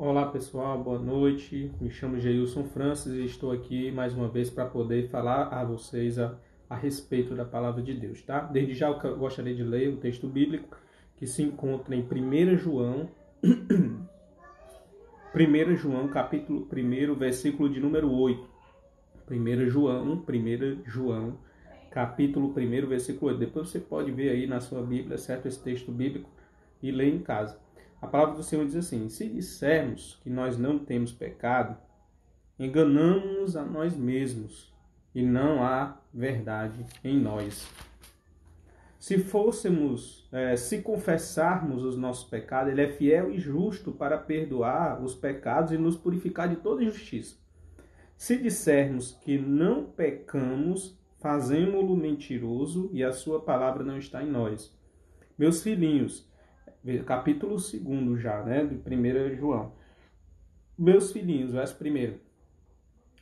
Olá pessoal, boa noite. Me chamo Geilson Francis e estou aqui mais uma vez para poder falar a vocês a respeito da palavra de Deus, tá? Desde já eu gostaria de ler o texto bíblico que se encontra em 1 João, 1 João capítulo 1, versículo de número 8. 1 João, capítulo 1, versículo 8. Depois você pode ver aí na sua Bíblia, certo? Esse texto bíblico e ler em casa. A palavra do Senhor diz assim: se dissermos que nós não temos pecado, enganamos-nos a nós mesmos e não há verdade em nós. Se confessarmos os nossos pecados, Ele é fiel e justo para perdoar os pecados e nos purificar de toda injustiça. Se dissermos que não pecamos, fazemo-lo mentiroso e a sua palavra não está em nós. Meus filhinhos, capítulo 2 já, né, de 1 João. Meus filhinhos, verso 1.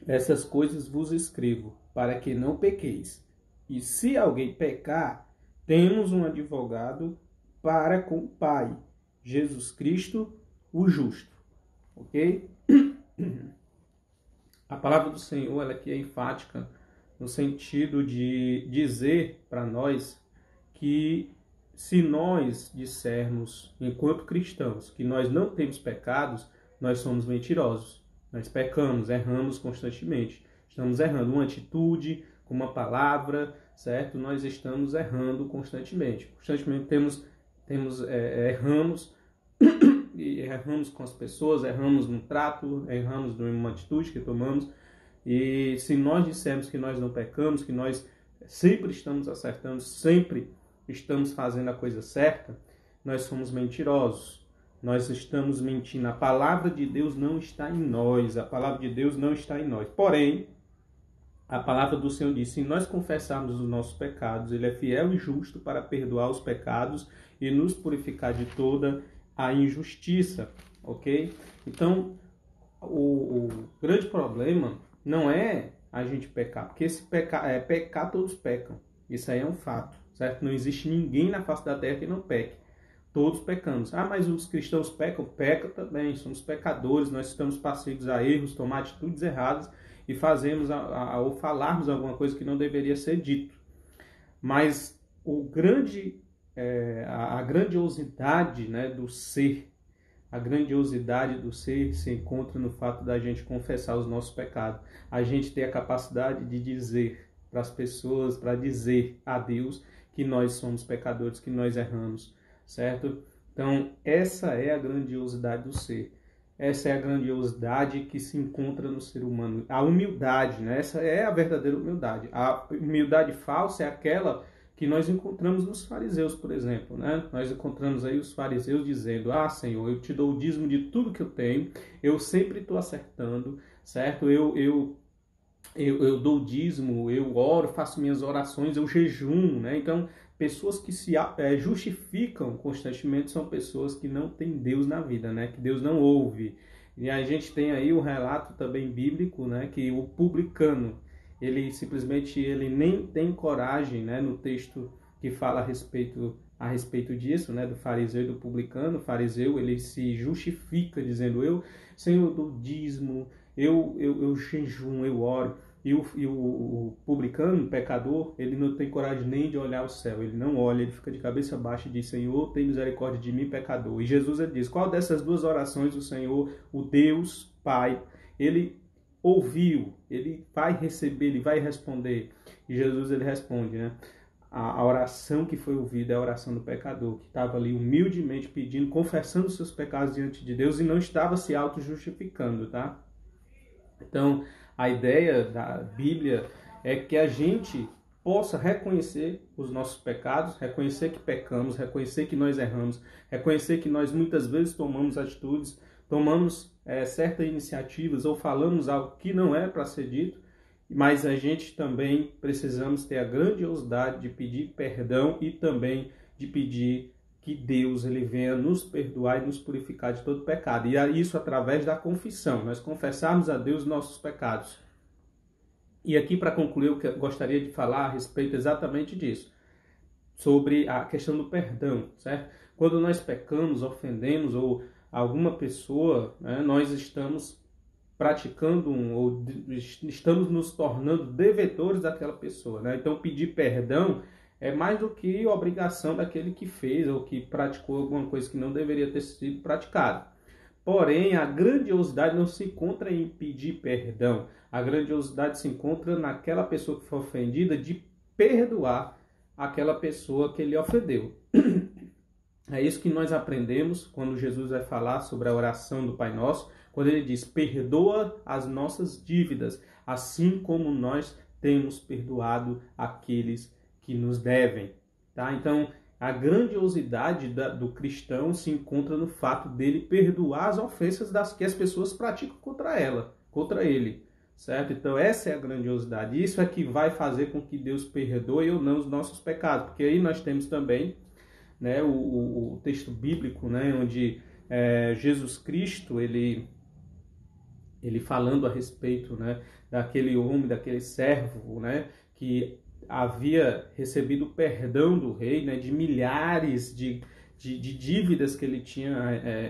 Essas coisas vos escrevo, para que não pequeis. E se alguém pecar, temos um advogado para com o Pai, Jesus Cristo, o justo. Ok? A palavra do Senhor, ela aqui é enfática no sentido de dizer para nós que se nós dissermos, enquanto cristãos, que nós não temos pecados, nós somos mentirosos. Nós pecamos, erramos constantemente. Estamos errando uma atitude, com uma palavra, certo? Nós estamos errando constantemente. Constantemente erramos, e erramos com as pessoas, erramos no trato, erramos numa atitude que tomamos. E se nós dissermos que nós não pecamos, que nós sempre estamos acertando, sempre estamos fazendo a coisa certa, nós somos mentirosos. Nós estamos mentindo. A palavra de Deus não está em nós. A palavra de Deus não está em nós. Porém, a palavra do Senhor diz: se nós confessarmos os nossos pecados, Ele é fiel e justo para perdoar os pecados e nos purificar de toda a injustiça. Ok? Então, o grande problema não é a gente pecar, porque esse pecar todos pecam. Isso aí é um fato, certo? Não existe ninguém na face da terra que não peque. Todos pecamos. Ah, mas os cristãos pecam? Pecam também. Somos pecadores, nós estamos passíveis a erros, tomar atitudes erradas e fazemos ou falarmos alguma coisa que não deveria ser dito. Mas a grandiosidade, né, do ser, a grandiosidade do ser se encontra no fato da gente confessar os nossos pecados. A gente ter a capacidade de dizer para as pessoas, para dizer a Deus que nós somos pecadores, que nós erramos, certo? Então, essa é a grandiosidade do ser. Essa é a grandiosidade que se encontra no ser humano. A humildade, né? Essa é a verdadeira humildade. A humildade falsa é aquela que nós encontramos nos fariseus, por exemplo, né? Nós encontramos aí os fariseus dizendo: ah, Senhor, eu te dou o dízimo de tudo que eu tenho, eu sempre estou acertando, certo? Eu dou o dízimo, eu oro, faço minhas orações, eu jejum, né? Então, pessoas que se justificam constantemente são pessoas que não têm Deus na vida, né? Que Deus não ouve. E a gente tem aí o relato também bíblico, né? Que o publicano, ele nem tem coragem, né? No texto que fala a respeito disso, né? Do fariseu e do publicano. O fariseu, ele se justifica dizendo: Senhor, eu dou dízimo, eu jejum, eu oro. E o publicano, o pecador, ele não tem coragem nem de olhar o céu. Ele não olha, ele fica de cabeça baixa e diz: Senhor, tem misericórdia de mim, pecador. E Jesus, ele diz: qual dessas duas orações o Senhor, o Deus Pai, ele ouviu, ele vai receber, ele vai responder? E Jesus, ele responde, né? A oração que foi ouvida é a oração do pecador, que estava ali humildemente pedindo, confessando os seus pecados diante de Deus e não estava se auto-justificando, tá? Então, a ideia da Bíblia é que a gente possa reconhecer os nossos pecados, reconhecer que pecamos, reconhecer que nós erramos, reconhecer que nós muitas vezes tomamos atitudes, tomamos certas iniciativas ou falamos algo que não é para ser dito, mas a gente também precisamos ter a grandiosidade de pedir perdão e também de pedir que Deus ele venha nos perdoar e nos purificar de todo pecado. E isso através da confissão, nós confessarmos a Deus nossos pecados. E aqui, para concluir, eu gostaria de falar a respeito exatamente disso, sobre a questão do perdão, certo? Quando nós pecamos, ofendemos ou alguma pessoa, né, nós estamos praticando ou estamos nos tornando devedores daquela pessoa, né? Então pedir perdão é mais do que obrigação daquele que fez ou que praticou alguma coisa que não deveria ter sido praticada. Porém, a grandiosidade não se encontra em pedir perdão. A grandiosidade se encontra naquela pessoa que foi ofendida de perdoar aquela pessoa que lhe ofendeu. É isso que nós aprendemos quando Jesus vai falar sobre a oração do Pai Nosso, quando ele diz: perdoa as nossas dívidas, assim como nós temos perdoado aqueles que nos devem. Tá? Então, a grandiosidade do cristão se encontra no fato dele perdoar as ofensas das que as pessoas praticam contra ele. Certo? Então, essa é a grandiosidade. Isso é que vai fazer com que Deus perdoe ou não os nossos pecados. Porque aí nós temos também, né, o texto bíblico, né, onde Jesus Cristo, ele falando a respeito, né, daquele homem, daquele servo, né, que havia recebido perdão do rei, né, de milhares de dívidas que ele tinha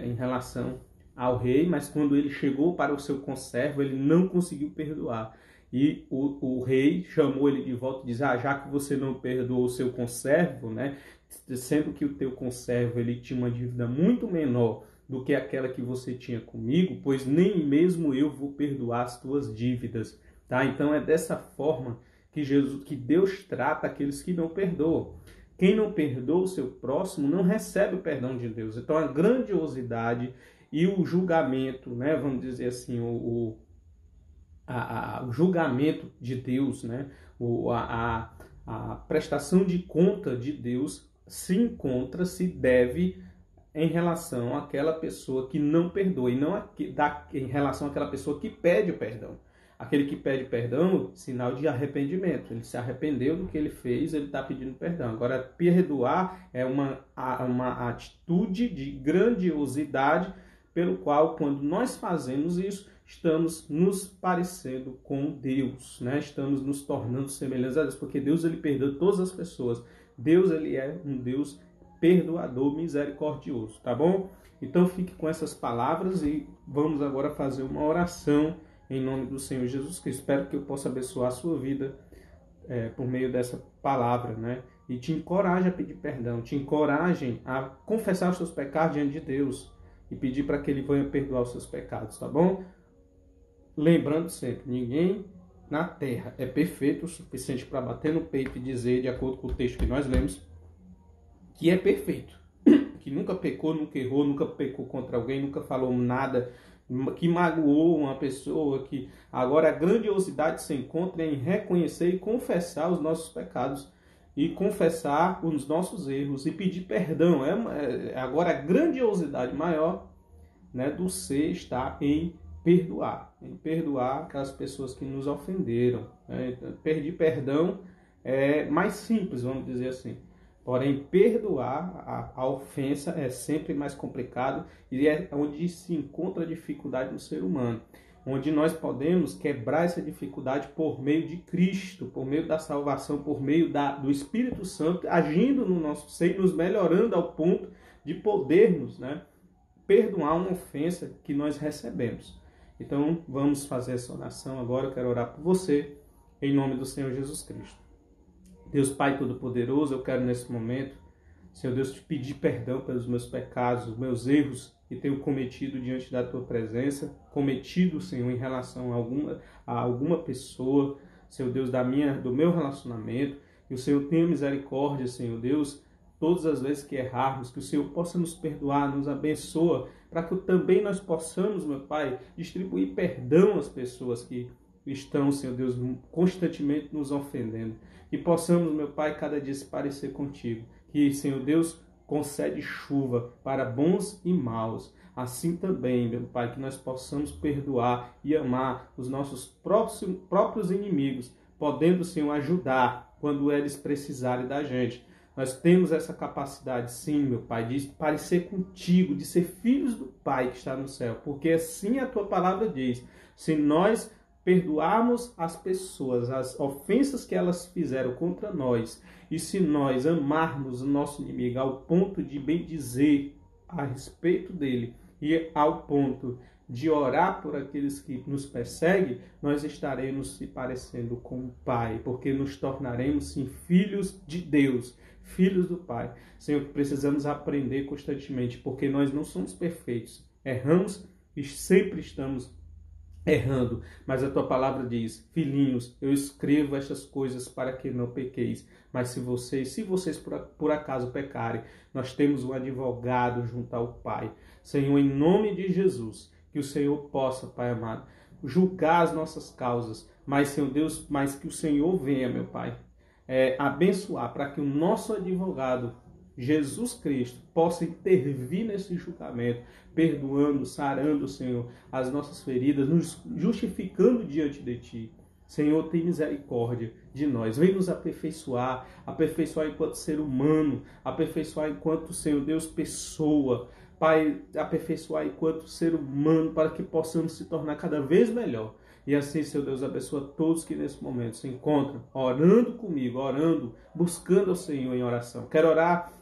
em relação ao rei, mas quando ele chegou para o seu conservo, ele não conseguiu perdoar. E o rei chamou ele de volta e disse: já que você não perdoou o seu conservo, né, sendo que o teu conservo ele tinha uma dívida muito menor do que aquela que você tinha comigo, pois nem mesmo eu vou perdoar as tuas dívidas. Tá? Então é dessa forma que Deus trata aqueles que não perdoam. Quem não perdoa o seu próximo não recebe o perdão de Deus. Então a grandiosidade e o julgamento, né, vamos dizer assim, o julgamento de Deus, né, a prestação de conta de Deus se deve em relação àquela pessoa que não perdoa, e não em relação àquela pessoa que pede o perdão. Aquele que pede perdão, sinal de arrependimento. Ele se arrependeu do que ele fez, ele está pedindo perdão. Agora, perdoar é uma atitude de grandiosidade, pelo qual, quando nós fazemos isso, estamos nos parecendo com Deus, né? Estamos nos tornando semelhantes a Deus, porque Deus ele perdoa todas as pessoas. Deus ele é um Deus perdoador, misericordioso, tá bom? Então fique com essas palavras e vamos agora fazer uma oração em nome do Senhor Jesus Cristo. Espero que eu possa abençoar a sua vida por meio dessa palavra, né? E te encoraje a pedir perdão, te encorajem a confessar os seus pecados diante de Deus e pedir para que Ele venha perdoar os seus pecados, tá bom? Lembrando sempre, ninguém na terra é perfeito o suficiente para bater no peito e dizer, de acordo com o texto que nós lemos, que é perfeito, que nunca pecou, nunca errou, nunca pecou contra alguém, nunca falou nada que magoou uma pessoa. Que agora a grandiosidade se encontra em reconhecer e confessar os nossos pecados e confessar os nossos erros e pedir perdão. Agora a grandiosidade maior, né, do ser está em perdoar aquelas pessoas que nos ofenderam. Pedir perdão é mais simples, vamos dizer assim. Porém, perdoar a ofensa é sempre mais complicado e é onde se encontra a dificuldade no ser humano. Onde nós podemos quebrar essa dificuldade por meio de Cristo, por meio da salvação, por meio do Espírito Santo, agindo no nosso seio, nos melhorando ao ponto de podermos, né, perdoar uma ofensa que nós recebemos. Então, vamos fazer essa oração agora. Eu quero orar por você, em nome do Senhor Jesus Cristo. Deus Pai Todo-Poderoso, eu quero nesse momento, Senhor Deus, te pedir perdão pelos meus pecados, os meus erros que tenho cometido diante da Tua presença, cometido, Senhor, em relação a alguma pessoa, Senhor Deus, do meu relacionamento, que o Senhor tenha misericórdia, Senhor Deus, todas as vezes que errarmos, que o Senhor possa nos perdoar, nos abençoa, para que também nós possamos, meu Pai, distribuir perdão às pessoas que estão, Senhor Deus, constantemente nos ofendendo. E possamos, meu Pai, cada dia se parecer contigo. Que, Senhor Deus, concede chuva para bons e maus. Assim também, meu Pai, que nós possamos perdoar e amar os nossos próprios inimigos, podendo, Senhor, ajudar quando eles precisarem da gente. Nós temos essa capacidade, sim, meu Pai, de parecer contigo, de ser filhos do Pai que está no céu. Porque assim a Tua palavra diz, se nós perdoarmos as pessoas, as ofensas que elas fizeram contra nós, e se nós amarmos o nosso inimigo ao ponto de bem dizer a respeito dele, e ao ponto de orar por aqueles que nos perseguem, nós estaremos se parecendo com o Pai, porque nos tornaremos, sim, filhos de Deus, filhos do Pai. Senhor, precisamos aprender constantemente, porque nós não somos perfeitos, erramos e sempre estamos errando, mas a tua palavra diz: filhinhos, eu escrevo estas coisas para que não pequeis. Mas se vocês por acaso pecarem, nós temos um advogado junto ao Pai. Senhor, em nome de Jesus, que o Senhor possa, Pai amado, julgar as nossas causas, mas, Senhor Deus, mas que o Senhor venha, meu Pai, abençoar para que o nosso advogado, Jesus Cristo, possa intervir nesse julgamento, perdoando, sarando, Senhor, as nossas feridas, nos justificando diante de Ti. Senhor, tem misericórdia de nós. Vem nos aperfeiçoar enquanto ser humano, aperfeiçoar enquanto, Senhor Deus, pessoa. Pai, aperfeiçoar enquanto ser humano, para que possamos se tornar cada vez melhor. E assim, Senhor Deus, abençoa todos que nesse momento se encontram orando comigo, orando, buscando ao Senhor em oração. Quero orar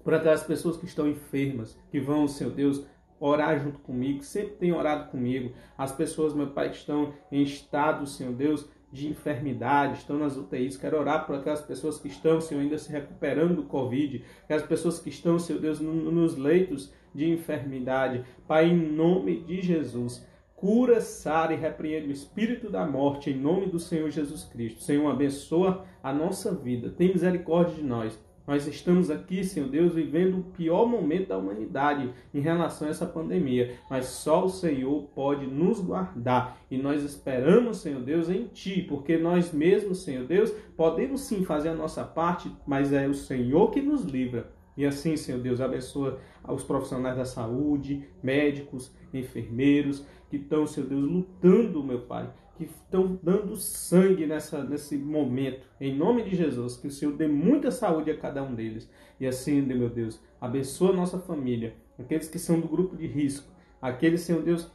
por aquelas pessoas que estão enfermas, que vão, Senhor Deus, orar junto comigo, sempre tem orado comigo. As pessoas, meu Pai, que estão em estado, Senhor Deus, de enfermidade, estão nas UTIs. Quero orar por aquelas pessoas que estão, Senhor, ainda se recuperando do Covid, aquelas pessoas que estão, Senhor Deus, nos leitos de enfermidade. Pai, em nome de Jesus, cura, sara e repreende o espírito da morte em nome do Senhor Jesus Cristo. Senhor, abençoa a nossa vida. Tem misericórdia de nós. Nós estamos aqui, Senhor Deus, vivendo o pior momento da humanidade em relação a essa pandemia. Mas só o Senhor pode nos guardar. E nós esperamos, Senhor Deus, em Ti. Porque nós mesmos, Senhor Deus, podemos sim fazer a nossa parte, mas é o Senhor que nos livra. E assim, Senhor Deus, abençoa os profissionais da saúde, médicos, enfermeiros, que estão, Senhor Deus, lutando, meu Pai, que estão dando sangue nesse momento. Em nome de Jesus, que o Senhor dê muita saúde a cada um deles. E assim, meu Deus, abençoa a nossa família, aqueles que são do grupo de risco, aqueles, Senhor Deus,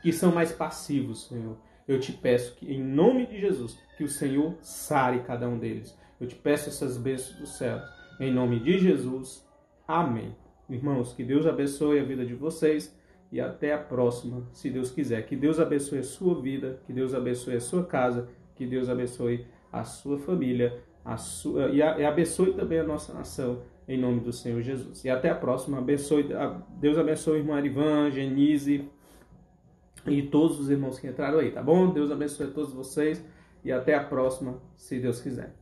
que são mais passivos, Senhor. Eu te peço que, em nome de Jesus, que o Senhor sare cada um deles. Eu te peço essas bênçãos dos céus. Em nome de Jesus. Amém. Irmãos, que Deus abençoe a vida de vocês. E até a próxima, se Deus quiser. Que Deus abençoe a sua vida, que Deus abençoe a sua casa, que Deus abençoe a sua família, e abençoe também a nossa nação, em nome do Senhor Jesus. E até a próxima. Deus abençoe a irmã Arivan, Genise e todos os irmãos que entraram aí, tá bom? Deus abençoe a todos vocês e até a próxima, se Deus quiser.